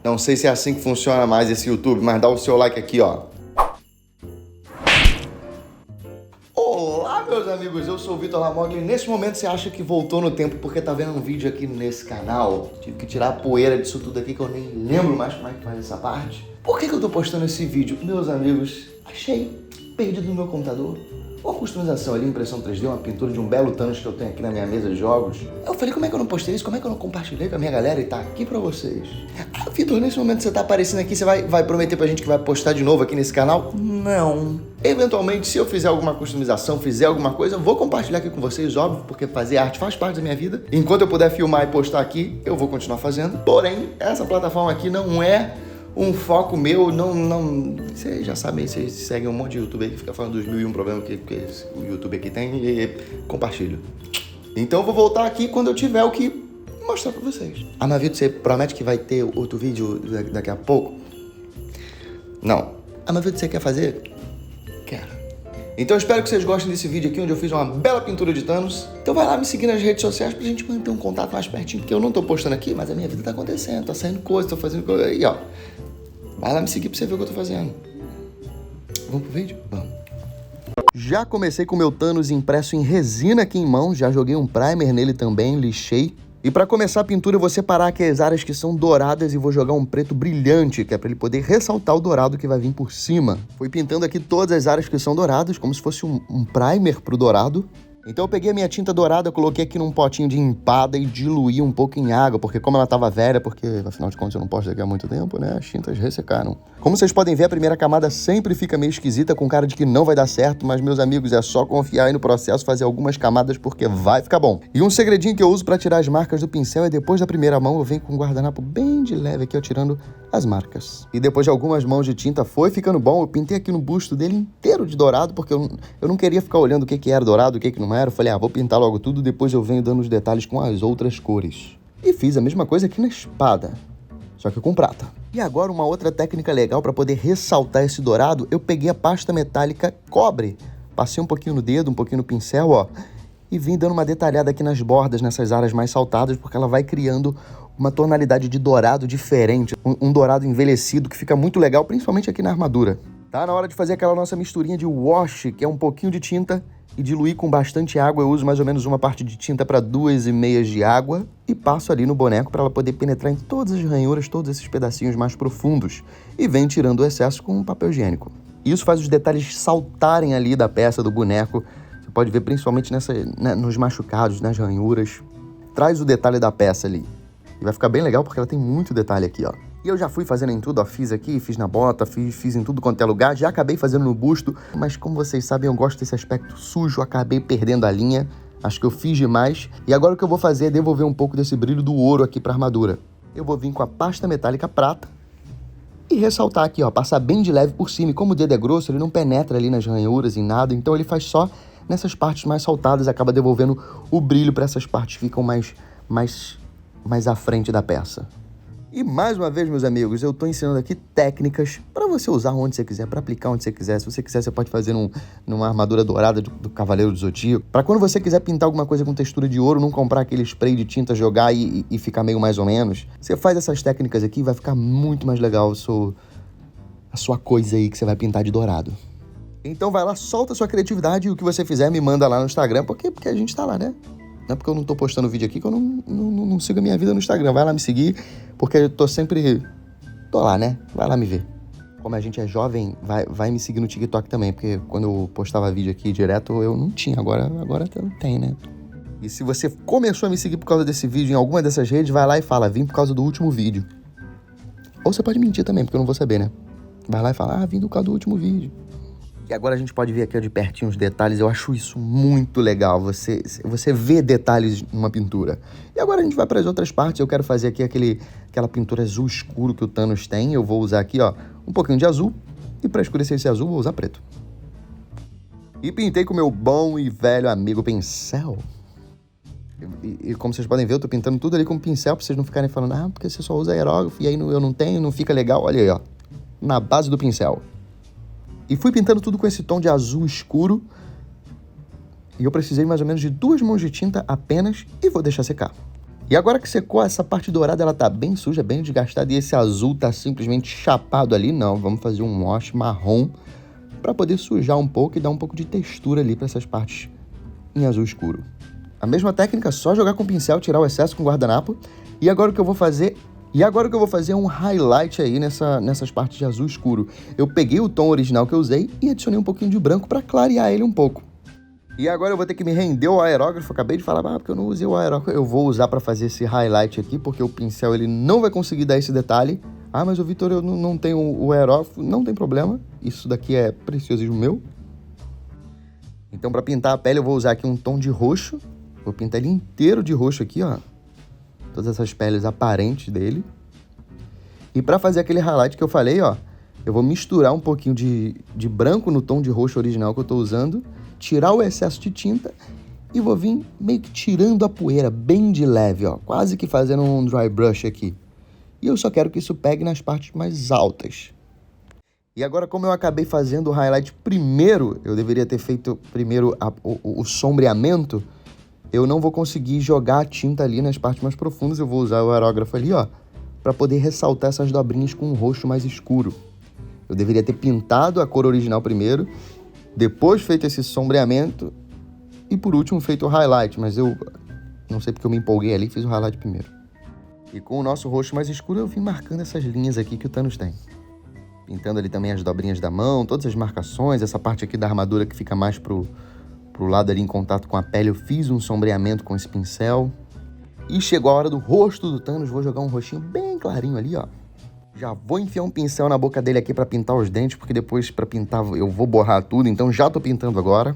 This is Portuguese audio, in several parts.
Não sei se é assim que funciona mais esse YouTube, mas dá o seu like aqui, ó. Olá, meus amigos, eu sou o Vitor Lamogli. Nesse momento você acha que voltou no tempo porque tá vendo um vídeo aqui nesse canal. Tive que tirar a poeira disso tudo aqui que eu nem lembro mais como é que faz essa parte. Por que eu tô postando esse vídeo? Meus amigos, achei perdido no meu computador uma customização ali, impressão 3D, uma pintura de um belo Thanos que eu tenho aqui na minha mesa de jogos. Eu falei, como é que eu não postei isso? Como é que eu não compartilhei com a minha galera e tá aqui pra vocês? Ah, Vitor, nesse momento você tá aparecendo aqui, você vai prometer pra gente que vai postar de novo aqui nesse canal? Não. Eventualmente, se eu fizer alguma customização, fizer alguma coisa, eu vou compartilhar aqui com vocês, óbvio, porque fazer arte faz parte da minha vida. Enquanto eu puder filmar e postar aqui, eu vou continuar fazendo. Porém, essa plataforma aqui não é um foco meu, não... Vocês já sabem, vocês seguem um monte de YouTube aí que fica falando dos 1001 problemas que o YouTube aqui tem e compartilho. Então eu vou voltar aqui quando eu tiver o que mostrar pra vocês. Ah, mas Vitor, você promete que vai ter outro vídeo daqui a pouco? Não. Ah, mas Vitor, você quer fazer? Quero. Então eu espero que vocês gostem desse vídeo aqui, onde eu fiz uma bela pintura de Thanos. Então vai lá me seguir nas redes sociais pra gente manter um contato mais pertinho, porque eu não tô postando aqui, mas a minha vida tá acontecendo, tá saindo coisa, tô fazendo coisa aí, ó. Vai lá me seguir pra você ver o que eu tô fazendo. Vamos pro vídeo? Vamos. Já comecei com o meu Thanos impresso em resina aqui em mão, já joguei um primer nele também, lixei. E para começar a pintura eu vou separar aqui as áreas que são douradas e vou jogar um preto brilhante, que é para ele poder ressaltar o dourado que vai vir por cima. Fui pintando aqui todas as áreas que são douradas, como se fosse um primer pro dourado. Então eu peguei a minha tinta dourada, coloquei aqui num potinho de empada e diluí um pouco em água, porque como ela tava velha, porque afinal de contas eu não posto daqui há muito tempo, né, as tintas ressecaram. Como vocês podem ver, a primeira camada sempre fica meio esquisita, com cara de que não vai dar certo, mas meus amigos, é só confiar aí no processo, fazer algumas camadas, porque vai ficar bom. E um segredinho que eu uso pra tirar as marcas do pincel é depois da primeira mão, eu venho com um guardanapo bem de leve aqui, ó, tirando as marcas. E depois de algumas mãos de tinta, foi ficando bom, eu pintei aqui no busto dele inteiro de dourado, porque eu não queria ficar olhando o que era dourado, o que não era. Eu falei, vou pintar logo tudo, depois eu venho dando os detalhes com as outras cores. E fiz a mesma coisa aqui na espada, só que com prata. E agora uma outra técnica legal para poder ressaltar esse dourado, eu peguei a pasta metálica cobre, passei um pouquinho no dedo, um pouquinho no pincel, ó, e vim dando uma detalhada aqui nas bordas, nessas áreas mais saltadas, porque ela vai criando uma tonalidade de dourado diferente, um dourado envelhecido que fica muito legal, principalmente aqui na armadura. Tá na hora de fazer aquela nossa misturinha de wash, que é um pouquinho de tinta, e diluir com bastante água. Eu uso mais ou menos uma parte de tinta para 2,5 de água e passo ali no boneco para ela poder penetrar em todas as ranhuras, todos esses pedacinhos mais profundos, e venho tirando o excesso com um papel higiênico. Isso faz os detalhes saltarem ali da peça do boneco. Você pode ver principalmente nos machucados, nas ranhuras. Traz o detalhe da peça ali. E vai ficar bem legal porque ela tem muito detalhe aqui, ó. E eu já fui fazendo em tudo, ó, fiz aqui, fiz na bota, fiz em tudo quanto é lugar, já acabei fazendo no busto, mas como vocês sabem, eu gosto desse aspecto sujo, acabei perdendo a linha, acho que eu fiz demais, e agora o que eu vou fazer é devolver um pouco desse brilho do ouro aqui pra armadura. Eu vou vir com a pasta metálica prata e ressaltar aqui, ó, passar bem de leve por cima, e como o dedo é grosso, ele não penetra ali nas ranhuras, em nada, então ele faz só nessas partes mais saltadas, acaba devolvendo o brilho para essas partes que ficam mais à frente da peça. E mais uma vez, meus amigos, eu tô ensinando aqui técnicas para você usar onde você quiser, para aplicar onde você quiser. Se você quiser, você pode fazer numa armadura dourada do Cavaleiro do Zodíaco. Para quando você quiser pintar alguma coisa com textura de ouro, não comprar aquele spray de tinta, jogar e ficar meio mais ou menos. Você faz essas técnicas aqui, vai ficar muito mais legal a sua coisa aí que você vai pintar de dourado. Então vai lá, solta a sua criatividade e o que você fizer me manda lá no Instagram, porque a gente tá lá, né? Não é porque eu não tô postando vídeo aqui que eu não sigo a minha vida no Instagram. Vai lá me seguir, porque eu tô sempre... Tô lá, né? Vai lá me ver. Como a gente é jovem, vai me seguir no TikTok também, porque quando eu postava vídeo aqui direto, eu não tinha. Agora tem, né? E se você começou a me seguir por causa desse vídeo em alguma dessas redes, vai lá e fala, vim por causa do último vídeo. Ou você pode mentir também, porque eu não vou saber, né? Vai lá e fala, vim por causa do último vídeo. E agora a gente pode ver aqui ó, de pertinho os detalhes. Eu acho isso muito legal, você vê detalhes numa pintura. E agora a gente vai para as outras partes. Eu quero fazer aqui aquela pintura azul escuro que o Thanos tem. Eu vou usar aqui ó, um pouquinho de azul. E para escurecer esse azul, vou usar preto. E pintei com o meu bom e velho amigo pincel. E como vocês podem ver, eu tô pintando tudo ali com pincel, pra vocês não ficarem falando, porque você só usa aerógrafo e aí eu não tenho, não fica legal. Olha aí, ó, na base do pincel. E fui pintando tudo com esse tom de azul escuro. E eu precisei mais ou menos de 2 mãos de tinta apenas e vou deixar secar. E agora que secou, essa parte dourada ela tá bem suja, bem desgastada e esse azul tá simplesmente chapado ali. Não, vamos fazer um wash marrom para poder sujar um pouco e dar um pouco de textura ali para essas partes em azul escuro. A mesma técnica, só jogar com o pincel, tirar o excesso com o guardanapo. E agora o que eu vou fazer é um highlight aí nessas partes de azul escuro. Eu peguei o tom original que eu usei e adicionei um pouquinho de branco para clarear ele um pouco. E agora eu vou ter que me render ao aerógrafo. Acabei de falar, porque eu não usei o aerógrafo. Eu vou usar para fazer esse highlight aqui, porque o pincel ele não vai conseguir dar esse detalhe. Ah, mas o Vitor, eu não tenho o aerógrafo. Não tem problema. Isso daqui é preciosismo meu. Então, para pintar a pele, eu vou usar aqui um tom de roxo. Vou pintar ele inteiro de roxo aqui, ó. Todas essas peles aparentes dele. E para fazer aquele highlight que eu falei, ó, eu vou misturar um pouquinho de branco no tom de roxo original que eu tô usando, tirar o excesso de tinta e vou vir meio que tirando a poeira, bem de leve, ó, quase que fazendo um dry brush aqui. E eu só quero que isso pegue nas partes mais altas. E agora, como eu acabei fazendo o highlight primeiro, eu deveria ter feito primeiro o sombreamento, eu não vou conseguir jogar a tinta ali nas partes mais profundas, eu vou usar o aerógrafo ali, ó, para poder ressaltar essas dobrinhas com um roxo mais escuro. Eu deveria ter pintado a cor original primeiro, depois feito esse sombreamento e por último feito o highlight, mas eu não sei porque eu me empolguei ali e fiz o highlight primeiro. E com o nosso roxo mais escuro eu vim marcando essas linhas aqui que o Thanos tem. Pintando ali também as dobrinhas da mão, todas as marcações, essa parte aqui da armadura que fica mais pro lado ali em contato com a pele, eu fiz um sombreamento com esse pincel. E chegou a hora do rosto do Thanos, vou jogar um rostinho bem clarinho ali, ó. Já vou enfiar um pincel na boca dele aqui pra pintar os dentes, porque depois pra pintar eu vou borrar tudo, então já tô pintando agora.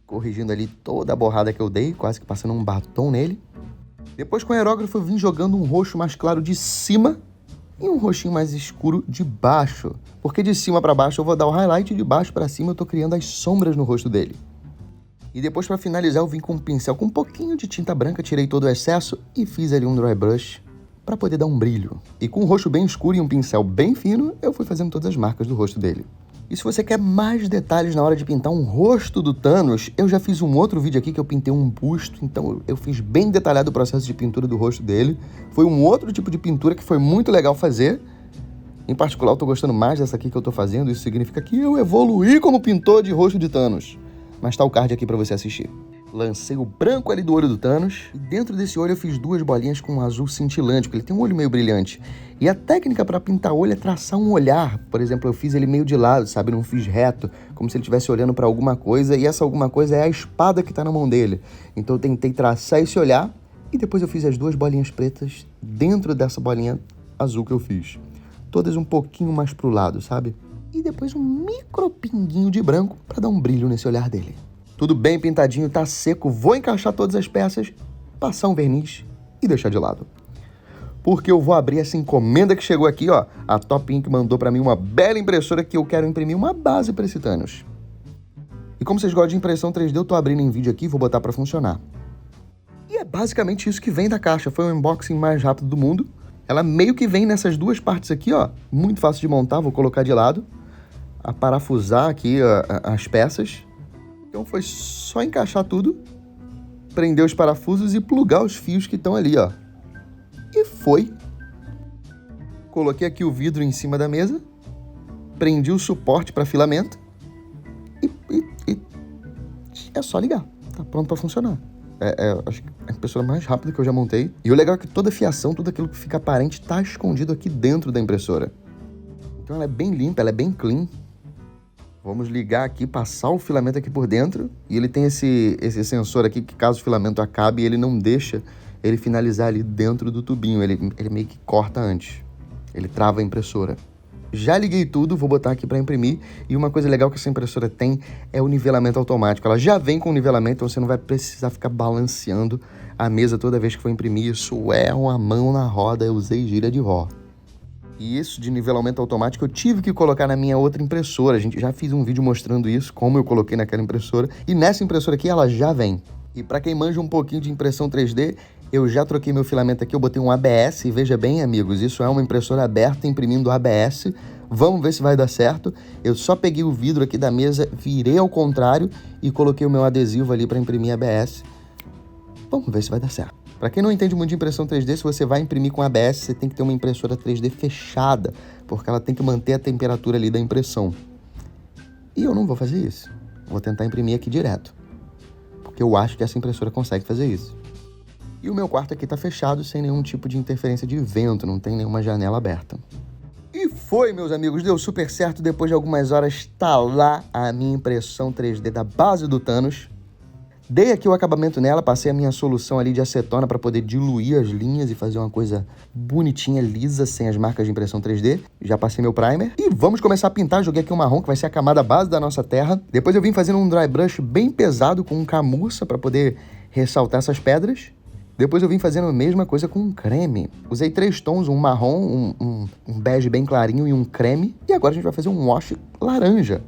Corrigindo ali toda a borrada que eu dei, quase que passando um batom nele. Depois com o aerógrafo eu vim jogando um roxo mais claro de cima e um roxinho mais escuro de baixo. Porque de cima pra baixo eu vou dar o highlight e de baixo pra cima eu tô criando as sombras no rosto dele. E depois pra finalizar eu vim com um pincel com um pouquinho de tinta branca, tirei todo o excesso e fiz ali um dry brush para poder dar um brilho. E com um roxo bem escuro e um pincel bem fino, eu fui fazendo todas as marcas do rosto dele. E se você quer mais detalhes na hora de pintar um rosto do Thanos, eu já fiz um outro vídeo aqui que eu pintei um busto, então eu fiz bem detalhado o processo de pintura do rosto dele. Foi um outro tipo de pintura que foi muito legal fazer. Em particular, eu tô gostando mais dessa aqui que eu tô fazendo, isso significa que eu evoluí como pintor de rosto de Thanos. Mas tá o card aqui para você assistir. Lancei o branco ali do olho do Thanos. E dentro desse olho eu fiz duas bolinhas com um azul cintilante, porque ele tem um olho meio brilhante. E a técnica para pintar olho é traçar um olhar. Por exemplo, eu fiz ele meio de lado, sabe? Não fiz reto, como se ele estivesse olhando para alguma coisa. E essa alguma coisa é a espada que tá na mão dele. Então eu tentei traçar esse olhar. E depois eu fiz as duas bolinhas pretas dentro dessa bolinha azul que eu fiz. Todas um pouquinho mais pro lado, sabe? E depois um micro pinguinho de branco para dar um brilho nesse olhar dele. Tudo bem pintadinho, tá seco, vou encaixar todas as peças, passar um verniz e deixar de lado. Porque eu vou abrir essa encomenda que chegou aqui, ó. A Top Ink mandou pra mim uma bela impressora que eu quero imprimir uma base para esse Thanos. E como vocês gostam de impressão 3D, eu tô abrindo em vídeo aqui e vou botar pra funcionar. E é basicamente isso que vem da caixa. Foi o unboxing mais rápido do mundo. Ela meio que vem nessas duas partes aqui, ó. Muito fácil de montar, vou colocar de lado. A parafusar aqui as peças. Então foi só encaixar tudo, prender os parafusos e plugar os fios que estão ali, ó. E foi. Coloquei aqui o vidro em cima da mesa, prendi o suporte para filamento e é só ligar. Tá pronto para funcionar. Acho que é a impressora mais rápida que eu já montei. E o legal é que toda a fiação, tudo aquilo que fica aparente, tá escondido aqui dentro da impressora. Então ela é bem limpa, ela é bem clean. Vamos ligar aqui, passar o filamento aqui por dentro. E ele tem esse sensor aqui que caso o filamento acabe, ele não deixa ele finalizar ali dentro do tubinho. Ele meio que corta antes. Ele trava a impressora. Já liguei tudo, vou botar aqui para imprimir. E uma coisa legal que essa impressora tem é o nivelamento automático. Ela já vem com nivelamento, então você não vai precisar ficar balanceando a mesa toda vez que for imprimir. Isso é uma mão na roda, eu usei gíria de vó. E isso de nivelamento automático eu tive que colocar na minha outra impressora. A gente já fiz um vídeo mostrando isso, como eu coloquei naquela impressora. E nessa impressora aqui ela já vem. E para quem manja um pouquinho de impressão 3D, eu já troquei meu filamento aqui, eu botei um ABS. E veja bem, amigos, isso é uma impressora aberta imprimindo ABS. Vamos ver se vai dar certo. Eu só peguei o vidro aqui da mesa, virei ao contrário e coloquei o meu adesivo ali para imprimir ABS. Vamos ver se vai dar certo. Para quem não entende muito de impressão 3D, se você vai imprimir com ABS, você tem que ter uma impressora 3D fechada, porque ela tem que manter a temperatura ali da impressão. E eu não vou fazer isso. Vou tentar imprimir aqui direto, porque eu acho que essa impressora consegue fazer isso. E o meu quarto aqui tá fechado, sem nenhum tipo de interferência de vento, não tem nenhuma janela aberta. E foi, meus amigos, deu super certo. Depois de algumas horas, tá lá a minha impressão 3D da base do Thanos. Dei aqui o acabamento nela, passei a minha solução ali de acetona para poder diluir as linhas e fazer uma coisa bonitinha, lisa, sem as marcas de impressão 3D. Já passei meu primer. E vamos começar a pintar. Joguei aqui um marrom, que vai ser a camada base da nossa terra. Depois eu vim fazendo um dry brush bem pesado com um camurça para poder ressaltar essas pedras. Depois eu vim fazendo a mesma coisa com um creme. Usei 3 tons, um marrom, um bege bem clarinho e um creme. E agora a gente vai fazer um wash laranja,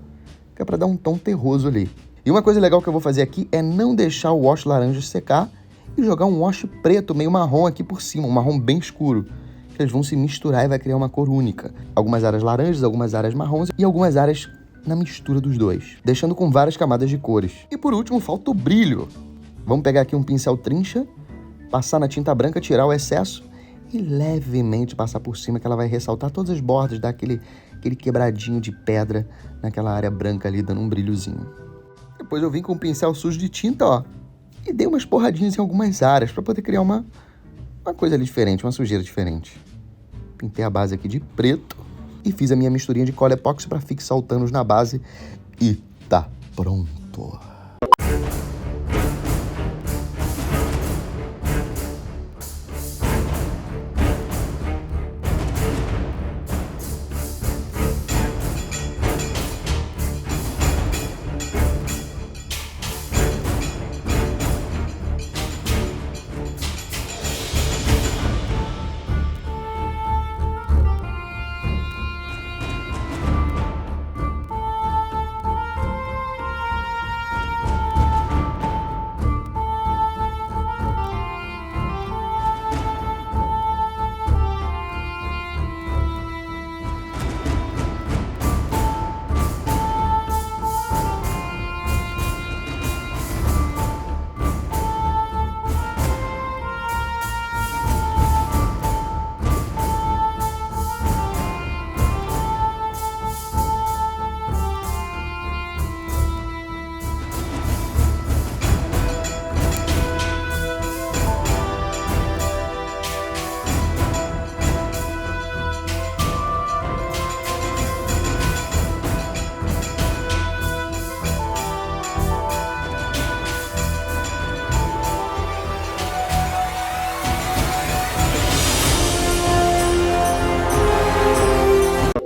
que é para dar um tom terroso ali. E uma coisa legal que eu vou fazer aqui é não deixar o wash laranja secar e jogar um wash preto, meio marrom aqui por cima, um marrom bem escuro, que eles vão se misturar e vai criar uma cor única. Algumas áreas laranjas, algumas áreas marrons e algumas áreas na mistura dos dois, deixando com várias camadas de cores. E por último, falta o brilho. Vamos pegar aqui um pincel trincha, passar na tinta branca, tirar o excesso e levemente passar por cima, que ela vai ressaltar todas as bordas, dar aquele quebradinho de pedra naquela área branca ali, dando um brilhozinho. Depois eu vim com um pincel sujo de tinta, ó, e dei umas porradinhas em algumas áreas para poder criar uma coisa ali diferente, uma sujeira diferente. Pintei a base aqui de preto e fiz a minha misturinha de cola epóxi para fixar o Thanos na base e tá pronto.